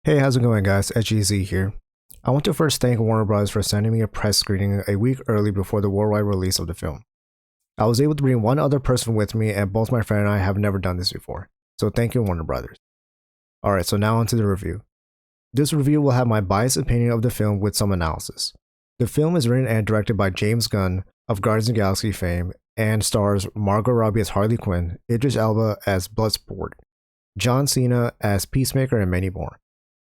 Hey, how's it going guys? HEZ here. I want to first thank Warner Bros. For sending me a press screening a week early before the worldwide release of the film. I was able to bring one other person with me, and both my friend and I have never done this before. So thank you, Warner Bros. Alright, so now onto the review. This review will have my biased opinion of the film with some analysis. The film is written and directed by James Gunn of Guardians of the Galaxy fame and stars Margot Robbie as Harley Quinn, Idris Elba as Bloodsport, John Cena as Peacemaker, and many more.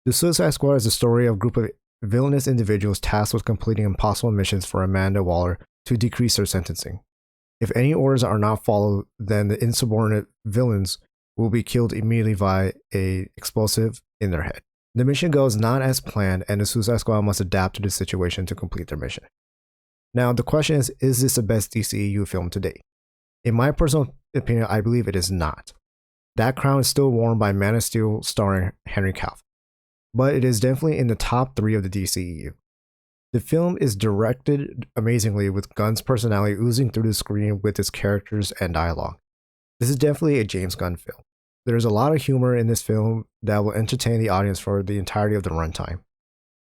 The Suicide Squad is the story of a group of villainous individuals tasked with completing impossible missions for Amanda Waller to decrease her sentencing. If any orders are not followed, then the insubordinate villains will be killed immediately via an explosive in their head. The mission goes not as planned, and the Suicide Squad must adapt to the situation to complete their mission. Now, the question is this the best DCEU film to date? In my personal opinion, I believe it is not. That crown is still worn by Man of Steel starring Henry Cavill, but it is definitely in the top 3 of the DCEU. The film is directed amazingly, with Gunn's personality oozing through the screen with his characters and dialogue. This is definitely a James Gunn film. There's a lot of humor in this film that will entertain the audience for the entirety of the runtime.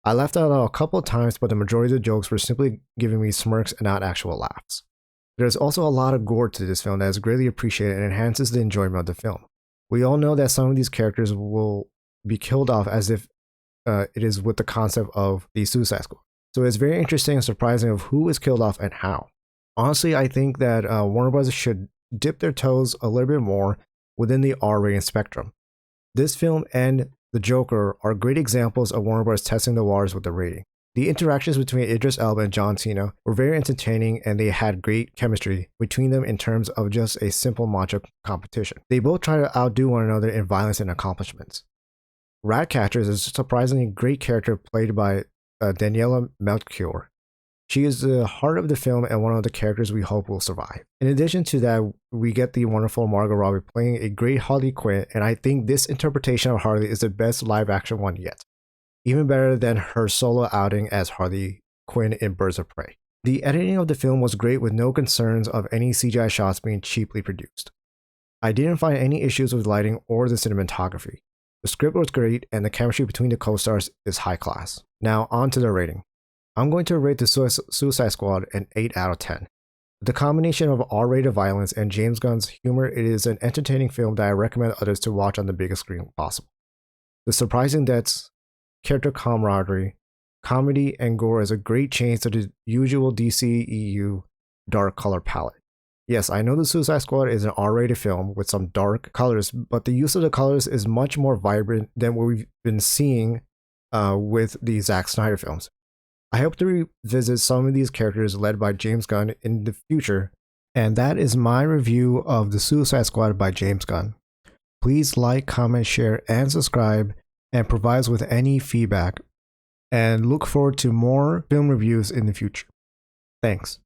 I laughed out loud a couple of times, but the majority of the jokes were simply giving me smirks and not actual laughs. There's also a lot of gore to this film that is greatly appreciated and enhances the enjoyment of the film. We all know that some of these characters will be killed off as if it is with the concept of the Suicide Squad. So it's very interesting and surprising of who is killed off and how. Honestly, I think that Warner Bros. Should dip their toes a little bit more within the R-rating spectrum. This film and The Joker are great examples of Warner Bros. Testing the waters with the rating. The interactions between Idris Elba and John Cena were very entertaining, and they had great chemistry between them in terms of just a simple macho competition. They both try to outdo one another in violence and accomplishments. Ratcatcher is a surprisingly great character played by Daniela Melchior. She is the heart of the film and one of the characters we hope will survive. In addition to that, we get the wonderful Margot Robbie playing a great Harley Quinn, and I think this interpretation of Harley is the best live action one yet. Even better than her solo outing as Harley Quinn in Birds of Prey. The editing of the film was great, with no concerns of any CGI shots being cheaply produced. I didn't find any issues with lighting or the cinematography. The script was great, and the chemistry between the co-stars is high class. Now, on to the rating. I'm going to rate the Suicide Squad an 8 out of 10. With the combination of R-rated violence and James Gunn's humor, it is an entertaining film that I recommend others to watch on the biggest screen possible. The surprising deaths, character camaraderie, comedy, and gore is a great change to the usual DCEU dark color palette. Yes, I know the Suicide Squad is an R-rated film with some dark colors, but the use of the colors is much more vibrant than what we've been seeing with the Zack Snyder films. I hope to revisit some of these characters led by James Gunn in the future, and that is my review of the Suicide Squad by James Gunn. Please like, comment, share, and subscribe, and provide us with any feedback, and look forward to more film reviews in the future. Thanks.